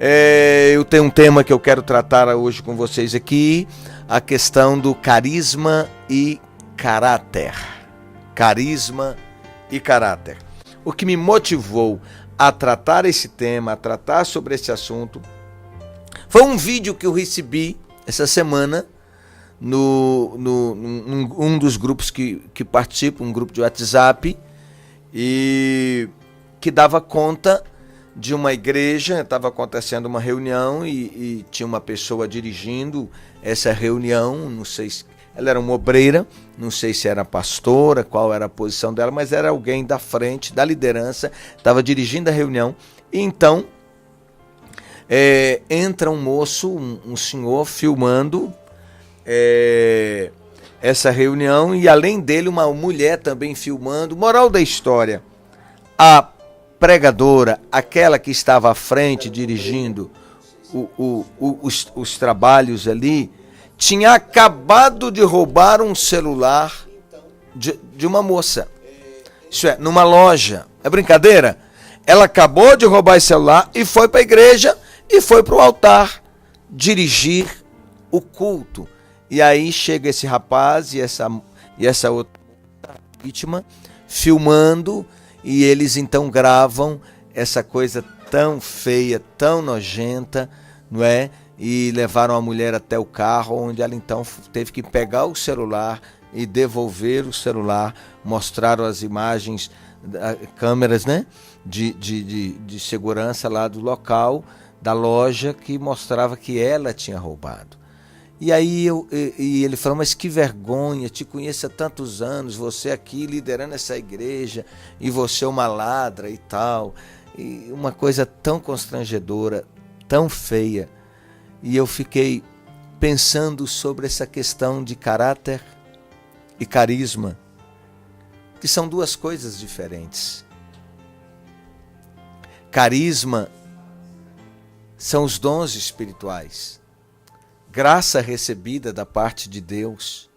Eu tenho um tema que eu quero tratar hoje com vocês aqui, a questão do carisma e caráter. Carisma e caráter. O que me motivou a tratar esse tema, a tratar sobre esse assunto, foi um vídeo que eu recebi essa semana num dos grupos que participo, um grupo de WhatsApp, e que dava conta de uma igreja. Estava acontecendo uma reunião e tinha uma pessoa dirigindo essa reunião, não sei se ela era uma obreira, não sei se era pastora, qual era a posição dela, mas era alguém da frente, da liderança, estava dirigindo a reunião. E então entra um moço, um senhor filmando essa reunião, e além dele uma mulher também filmando. Moral da história: a pregadora, aquela que estava à frente dirigindo os trabalhos ali, tinha acabado de roubar um celular de uma moça. Isso é, numa loja. É brincadeira? Ela acabou de roubar esse celular e foi para a igreja e foi para o altar dirigir o culto. E aí chega esse rapaz e essa outra vítima filmando, e eles então gravam essa coisa tão feia, tão nojenta, não é? E levaram a mulher até o carro, onde ela então teve que pegar o celular e devolver o celular. Mostraram as imagens, câmeras, né, de segurança lá do local, da loja, que mostrava que ela tinha roubado. E aí ele falou: mas que vergonha, te conheço há tantos anos, você aqui liderando essa igreja, e você é uma ladra e tal. E uma coisa tão constrangedora, tão feia. E eu fiquei pensando sobre essa questão de caráter e carisma, que são duas coisas diferentes. Carisma são os dons espirituais, graça recebida da parte de Deus.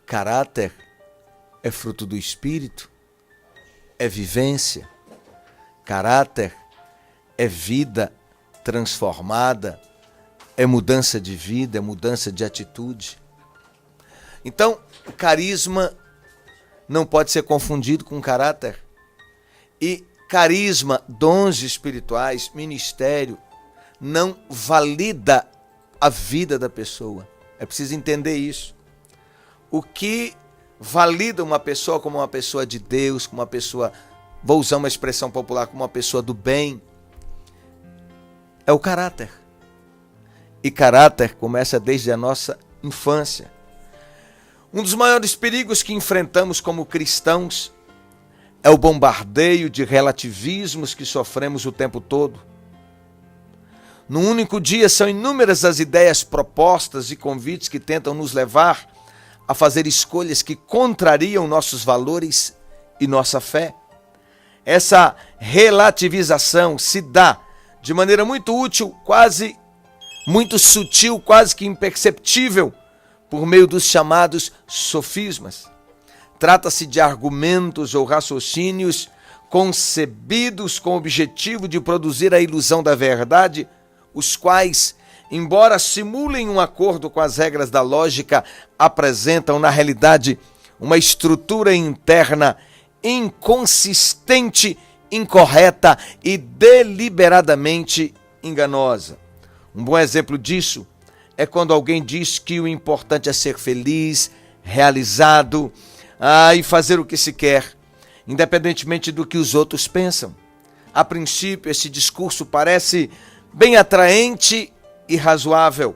Caráter é fruto do Espírito, é vivência. Caráter é vida transformada, é mudança de vida, é mudança de atitude. Então, o carisma não pode ser confundido com caráter. E carisma, dons espirituais, ministério, não valida a vida da pessoa. É preciso entender isso. O que valida uma pessoa como uma pessoa de Deus, como uma pessoa, vou usar uma expressão popular, como uma pessoa do bem, é o caráter. E caráter começa desde a nossa infância. Um dos maiores perigos que enfrentamos como cristãos é o bombardeio de relativismos que sofremos o tempo todo. Num único dia são inúmeras as ideias propostas e convites que tentam nos levar a fazer escolhas que contrariam nossos valores e nossa fé. Essa relativização se dá de maneira muito útil, quase muito sutil, quase que imperceptível, por meio dos chamados sofismas. Trata-se de argumentos ou raciocínios concebidos com o objetivo de produzir a ilusão da verdade, os quais, embora simulem um acordo com as regras da lógica, apresentam na realidade uma estrutura interna inconsistente, incorreta e deliberadamente enganosa. Um bom exemplo disso é quando alguém diz que o importante é ser feliz, realizado, e fazer o que se quer, independentemente do que os outros pensam. A princípio, esse discurso parece bem atraente e razoável,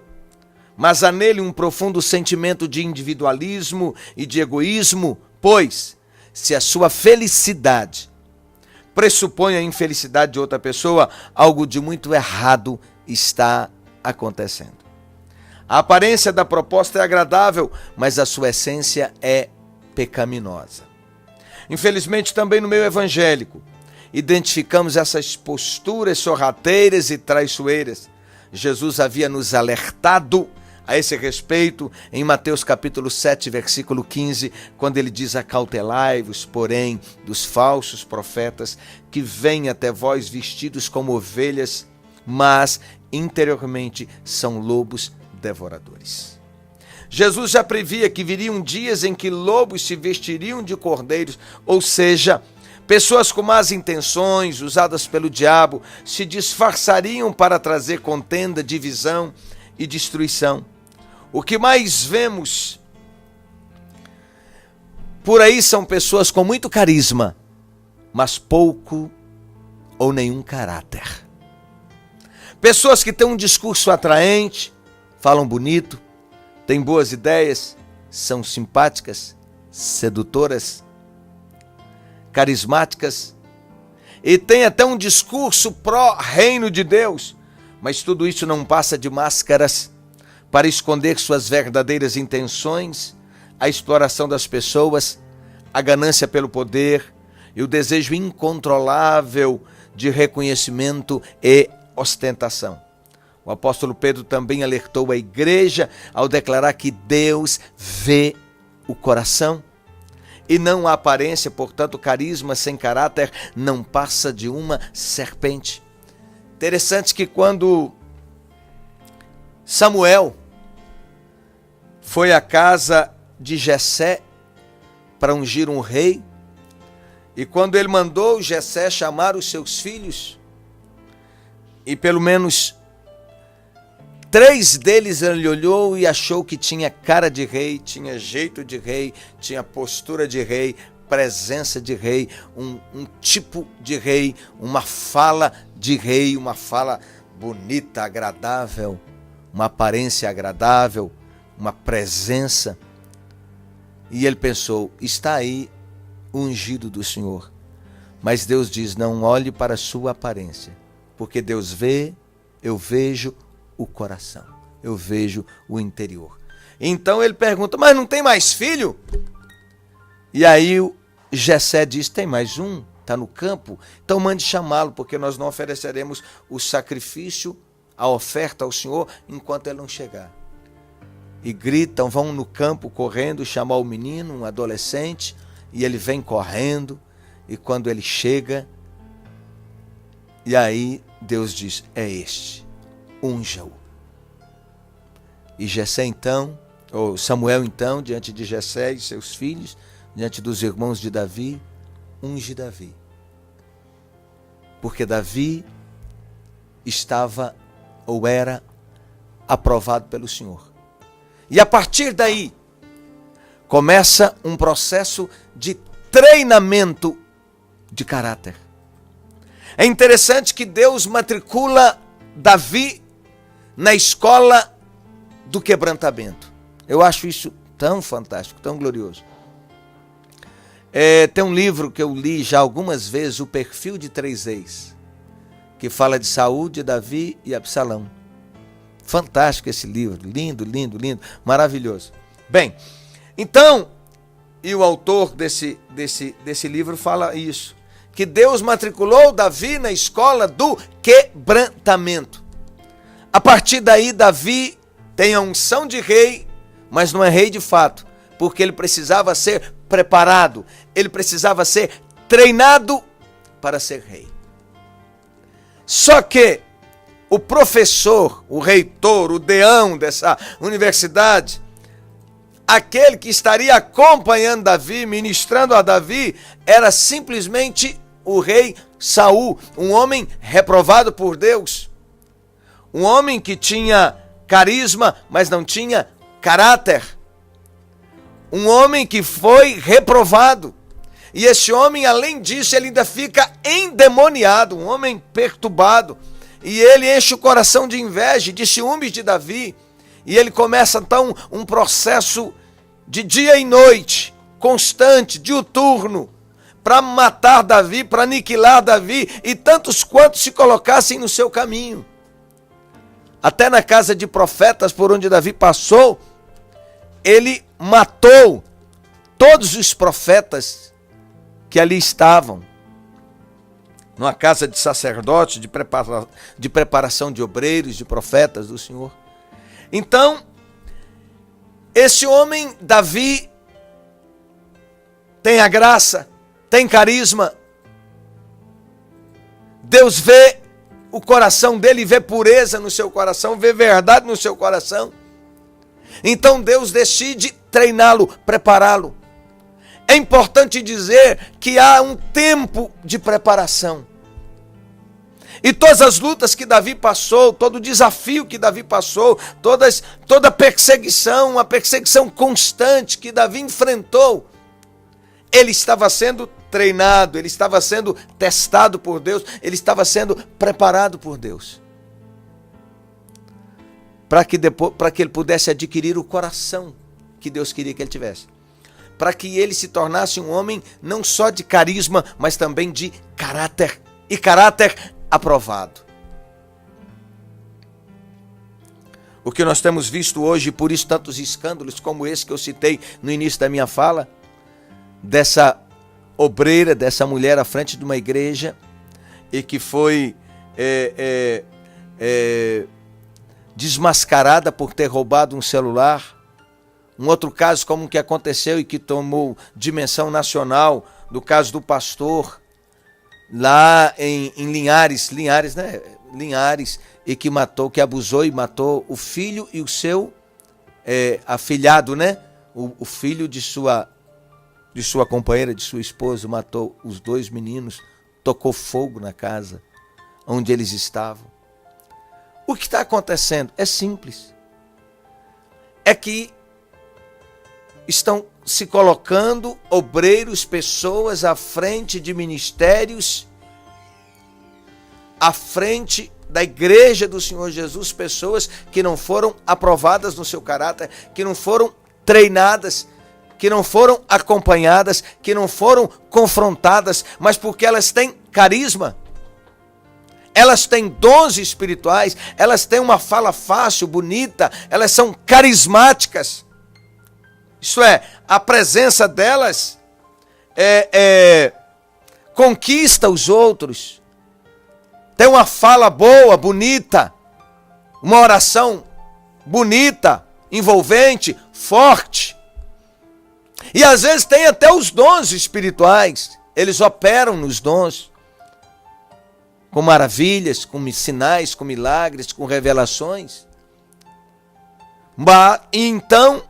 mas há nele um profundo sentimento de individualismo e de egoísmo, pois, se a sua felicidade pressupõe a infelicidade de outra pessoa, algo de muito errado está acontecendo. A aparência da proposta é agradável, mas a sua essência é pecaminosa. Infelizmente, também no meio evangélico, identificamos essas posturas sorrateiras e traiçoeiras. Jesus havia nos alertado a esse respeito em Mateus capítulo 7, versículo 15, quando ele diz: acautelai-vos, porém, dos falsos profetas que vêm até vós vestidos como ovelhas, mas interiormente são lobos devoradores. Jesus já previa que viriam dias em que lobos se vestiriam de cordeiros, ou seja, pessoas com más intenções, usadas pelo diabo, se disfarçariam para trazer contenda, divisão e destruição. O que mais vemos por aí são pessoas com muito carisma, mas pouco ou nenhum caráter. Pessoas que têm um discurso atraente, falam bonito, têm boas ideias, são simpáticas, sedutoras, carismáticas e têm até um discurso pró-reino de Deus, mas tudo isso não passa de máscaras para esconder suas verdadeiras intenções, a exploração das pessoas, a ganância pelo poder e o desejo incontrolável de reconhecimento e ostentação. O apóstolo Pedro também alertou a igreja ao declarar que Deus vê o coração e não a aparência, portanto, carisma sem caráter não passa de uma serpente. Interessante que quando Samuel foi à casa de Jessé para ungir um rei, e quando ele mandou Jessé chamar os seus filhos, e pelo menos 3 deles ele olhou e achou que tinha cara de rei, tinha jeito de rei, tinha postura de rei, presença de rei, um tipo de rei, uma fala de rei, uma fala bonita, agradável, uma aparência agradável, uma presença. E ele pensou, está aí o ungido do Senhor. Mas Deus diz, não olhe para a sua aparência, porque Deus vê, eu vejo o coração, eu vejo o interior. Então ele pergunta, mas não tem mais filho? E aí o Jessé diz, tem mais um, está no campo, então mande chamá-lo, porque nós não ofereceremos o sacrifício, a oferta ao Senhor, enquanto ele não chegar. E gritam, vão no campo correndo, chamar o menino, um adolescente, e ele vem correndo, e quando ele chega, e aí Deus diz, é este, unja-o. E Jessé então, ou Samuel então, diante de Jessé e seus filhos, diante dos irmãos de Davi, unge Davi. Porque Davi estava ou era aprovado pelo Senhor. E a partir daí, começa um processo de treinamento de caráter. É interessante que Deus matricula Davi na escola do quebrantamento. Eu acho isso tão fantástico, tão glorioso. Tem um livro que eu li já algumas vezes, O Perfil de 3 Reis, que fala de Saul, de Davi e Absalão. Fantástico esse livro, lindo, lindo, lindo, maravilhoso. Bem, então, e o autor desse livro fala isso, que Deus matriculou Davi na escola do quebrantamento. A partir daí, Davi tem a unção de rei, mas não é rei de fato, porque ele precisava ser preparado, ele precisava ser treinado para ser rei. Só que o professor, o reitor, o deão dessa universidade, aquele que estaria acompanhando Davi, ministrando a Davi, era simplesmente o rei Saul, um homem reprovado por Deus, um homem que tinha carisma, mas não tinha caráter, um homem que foi reprovado, e esse homem, além disso, ele ainda fica endemoniado, um homem perturbado, e ele enche o coração de inveja, de ciúmes de Davi, e ele começa então um processo de dia e noite, constante, diuturno, para matar Davi, para aniquilar Davi, e tantos quantos se colocassem no seu caminho. Até na casa de profetas por onde Davi passou, ele matou todos os profetas que ali estavam. Numa casa de sacerdotes, de preparação de obreiros, de profetas do Senhor. Então, esse homem, Davi, tem a graça, tem carisma. Deus vê o coração dele, vê pureza no seu coração, vê verdade no seu coração. Então Deus decide treiná-lo, prepará-lo. É importante dizer que há um tempo de preparação. E todas as lutas que Davi passou, todo o desafio que Davi passou, toda a perseguição, uma perseguição constante que Davi enfrentou, ele estava sendo treinado, ele estava sendo testado por Deus, ele estava sendo preparado por Deus. Para que ele pudesse adquirir o coração que Deus queria que ele tivesse. Para que ele se tornasse um homem não só de carisma, mas também de caráter. E caráter aprovado. O que nós temos visto hoje, por isso tantos escândalos como esse que eu citei no início da minha fala, dessa obreira, dessa mulher à frente de uma igreja, e que foi desmascarada por ter roubado um celular. Um outro caso como o que aconteceu e que tomou dimensão nacional, do caso do pastor, lá em Linhares, e que abusou e matou o filho e o seu afilhado, né? O filho de sua companheira, de sua esposa, matou os dois meninos, tocou fogo na casa onde eles estavam. O que está acontecendo é simples. É que estão se colocando obreiros, pessoas à frente de ministérios, à frente da igreja do Senhor Jesus, pessoas que não foram aprovadas no seu caráter, que não foram treinadas, que não foram acompanhadas, que não foram confrontadas, mas porque elas têm carisma, elas têm dons espirituais, elas têm uma fala fácil, bonita, elas são carismáticas. Isso é, a presença delas conquista os outros. Tem uma fala boa, bonita, uma oração bonita, envolvente, forte. E às vezes tem até os dons espirituais. Eles operam nos dons, com maravilhas, com sinais, com milagres, com revelações. Mas então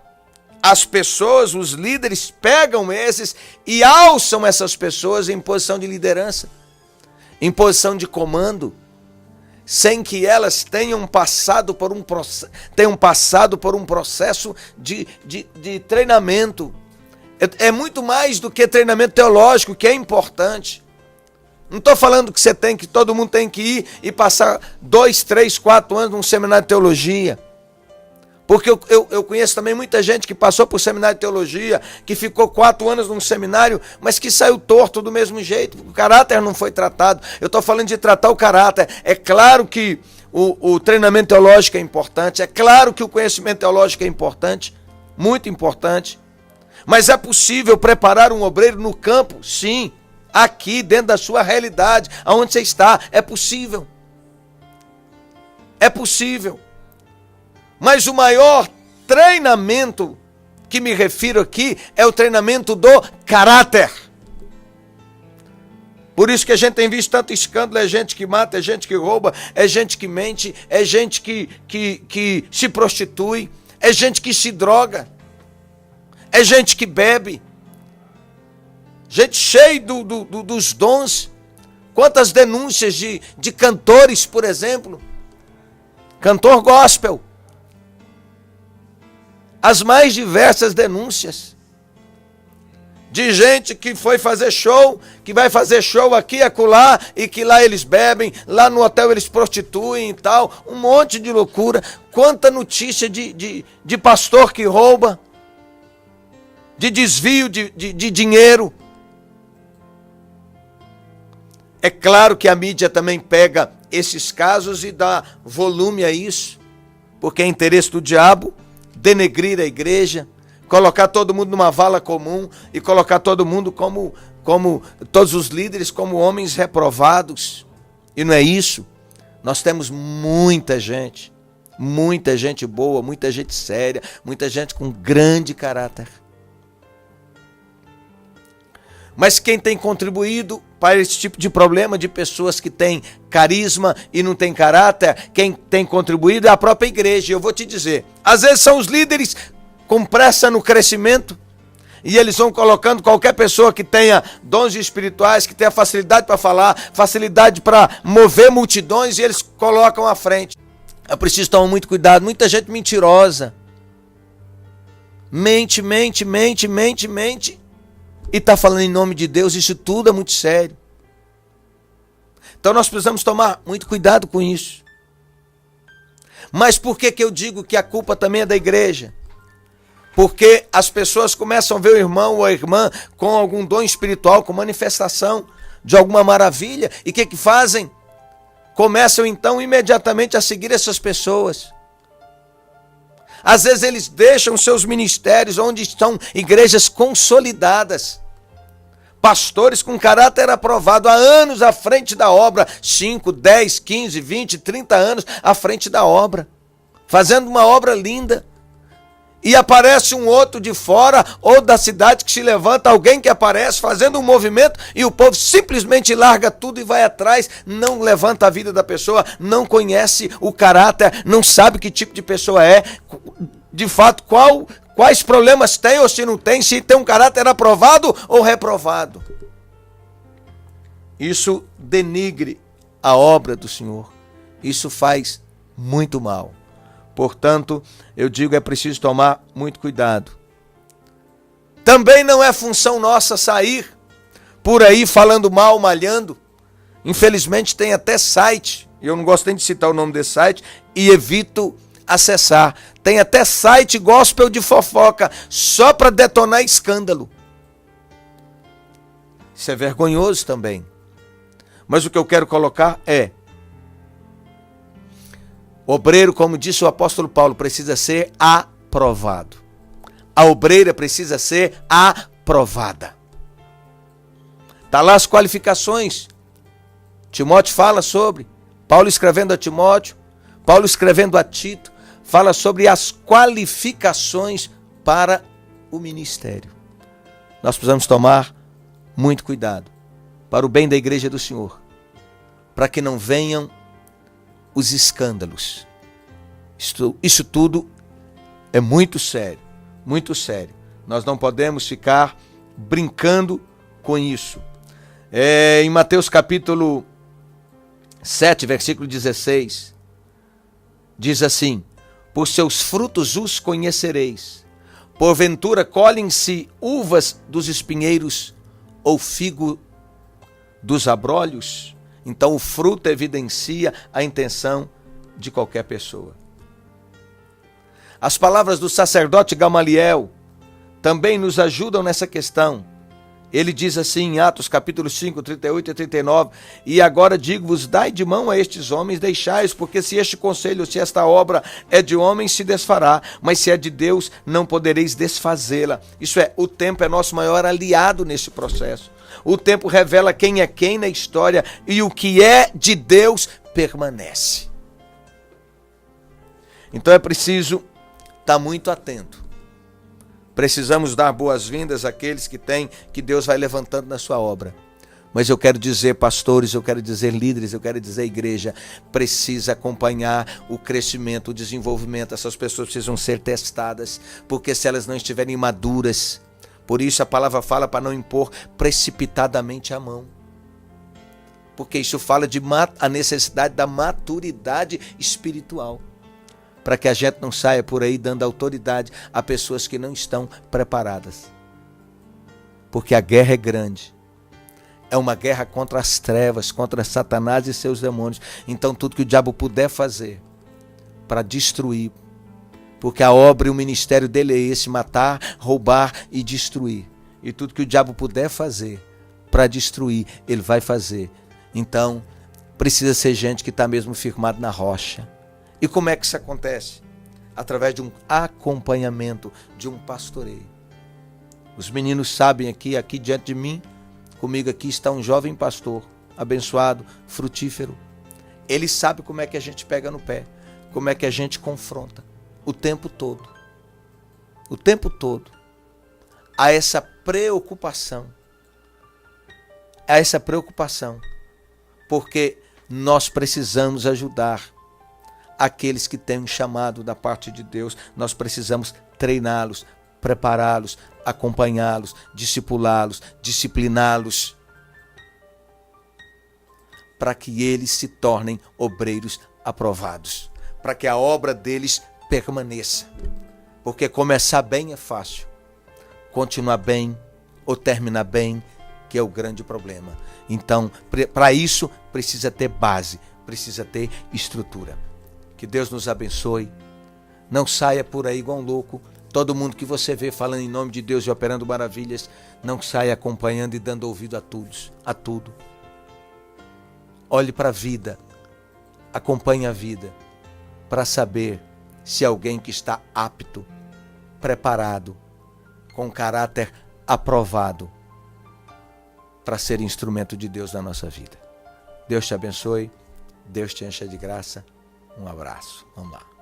as pessoas, os líderes, pegam esses e alçam essas pessoas em posição de liderança, em posição de comando, sem que elas tenham passado por um processo de treinamento. É muito mais do que treinamento teológico, que é importante. Não estou falando que todo mundo tem que ir e passar 2, 3, 4 anos num seminário de teologia. Porque eu conheço também muita gente que passou por seminário de teologia, que ficou 4 anos num seminário, mas que saiu torto do mesmo jeito. O caráter não foi tratado. Eu estou falando de tratar o caráter. É claro que o treinamento teológico é importante. É claro que o conhecimento teológico é importante. Muito importante. Mas é possível preparar um obreiro no campo? Sim. Aqui, dentro da sua realidade, aonde você está. É possível. É possível. Mas o maior treinamento que me refiro aqui é o treinamento do caráter. Por isso que a gente tem visto tanto escândalo, é gente que mata, é gente que rouba, é gente que mente, é gente que se prostitui, é gente que se droga, é gente que bebe, gente cheia dos dons. Quantas denúncias de cantores, por exemplo, cantor gospel, as mais diversas denúncias de gente que foi fazer show, que vai fazer show aqui e acolá, e que lá eles bebem, lá no hotel eles prostituem e tal, um monte de loucura. Quanta notícia de pastor que rouba, de desvio de dinheiro. É claro que a mídia também pega esses casos e dá volume a isso, porque é interesse do diabo denegrir a igreja, colocar todo mundo numa vala comum e colocar todo mundo como todos os líderes como homens reprovados. E não é isso. Nós temos muita gente boa, muita gente séria, muita gente com grande caráter. Mas quem tem contribuído para esse tipo de problema de pessoas que têm carisma e não têm caráter. Quem tem contribuído é a própria igreja. E eu vou te dizer, às vezes são os líderes com pressa no crescimento, e eles vão colocando qualquer pessoa que tenha dons espirituais, que tenha facilidade para falar, facilidade para mover multidões, e eles colocam à frente. É preciso tomar muito cuidado. Muita gente mentirosa. Mente. E está falando em nome de Deus. Isso tudo é muito sério. Então nós precisamos tomar muito cuidado com isso. Mas por que eu digo que a culpa também é da igreja? Porque as pessoas começam a ver o irmão ou a irmã com algum dom espiritual, com manifestação de alguma maravilha. E o que fazem? Começam então imediatamente a seguir essas pessoas. Às vezes eles deixam seus ministérios onde estão igrejas consolidadas. Pastores com caráter aprovado há anos à frente da obra. 5, 10, 15, 20, 30 anos à frente da obra. Fazendo uma obra linda. E aparece um outro de fora ou da cidade que se levanta, alguém que aparece fazendo um movimento e o povo simplesmente larga tudo e vai atrás, não levanta a vida da pessoa, não conhece o caráter, não sabe que tipo de pessoa é, de fato quais problemas tem ou se não tem, se tem um caráter aprovado ou reprovado. Isso denigre a obra do Senhor, isso faz muito mal. Portanto, eu digo, é preciso tomar muito cuidado. Também não é função nossa sair por aí falando mal, malhando. Infelizmente tem até site, eu não gosto nem de citar o nome desse site, e evito acessar. Tem até site gospel de fofoca, só para detonar escândalo. Isso é vergonhoso também. Mas o que eu quero colocar é: obreiro, como disse o apóstolo Paulo, precisa ser aprovado. A obreira precisa ser aprovada. Está lá as qualificações. Timóteo fala sobre. Paulo escrevendo a Timóteo, Paulo escrevendo a Tito, fala sobre as qualificações para o ministério. Nós precisamos tomar muito cuidado para o bem da igreja do Senhor, para que não venham os escândalos. Isso tudo é muito sério, muito sério. Nós não podemos ficar brincando com isso. Em Mateus capítulo 7, versículo 16, diz assim: por seus frutos os conhecereis. Porventura colhem-se uvas dos espinheiros ou figo dos abrolhos? Então o fruto evidencia a intenção de qualquer pessoa. As palavras do sacerdote Gamaliel também nos ajudam nessa questão. Ele diz assim em Atos capítulo 5, 38 e 39, e agora digo-vos, dai de mão a estes homens, deixai-os, porque se este conselho, se esta obra é de homens, se desfará, mas se é de Deus, não podereis desfazê-la. Isso é, o tempo é nosso maior aliado nesse processo. O tempo revela quem é quem na história, e o que é de Deus permanece. Então é preciso estar muito atento. Precisamos dar boas-vindas àqueles que Deus vai levantando na sua obra. Mas eu quero dizer, pastores, eu quero dizer líderes, eu quero dizer igreja, precisa acompanhar o crescimento, o desenvolvimento. Essas pessoas precisam ser testadas, porque se elas não estiverem maduras, por isso a palavra fala para não impor precipitadamente a mão. Porque isso fala de a necessidade da maturidade espiritual. Para que a gente não saia por aí dando autoridade a pessoas que não estão preparadas. Porque a guerra é grande. É uma guerra contra as trevas, contra Satanás e seus demônios. Então tudo que o diabo puder fazer para destruir, porque a obra e o ministério dele é esse, matar, roubar e destruir. E tudo que o diabo puder fazer para destruir, ele vai fazer. Então precisa ser gente que está mesmo firmado na rocha. E como é que isso acontece? Através de um acompanhamento, de um pastoreio. Os meninos sabem aqui diante de mim, comigo aqui está um jovem pastor, abençoado, frutífero. Ele sabe como é que a gente pega no pé, como é que a gente confronta, o tempo todo. O tempo todo. Há essa preocupação. essa preocupação, porque nós precisamos ajudar aqueles que têm um chamado da parte de Deus. Nós precisamos treiná-los, prepará-los, acompanhá-los, discipulá-los, discipliná-los, para que eles se tornem obreiros aprovados, para que a obra deles permaneça. Porque começar bem é fácil, continuar bem ou terminar bem que é o grande problema. Então, para isso, precisa ter base, precisa ter estrutura. Que Deus nos abençoe. Não saia por aí igual um louco. Todo mundo que você vê falando em nome de Deus e operando maravilhas, não saia acompanhando e dando ouvido a tudo. Olhe para a vida, acompanhe a vida, para saber se alguém que está apto, preparado, com caráter aprovado, para ser instrumento de Deus na nossa vida. Deus te abençoe, Deus te encha de graça. Um abraço. Vamos lá.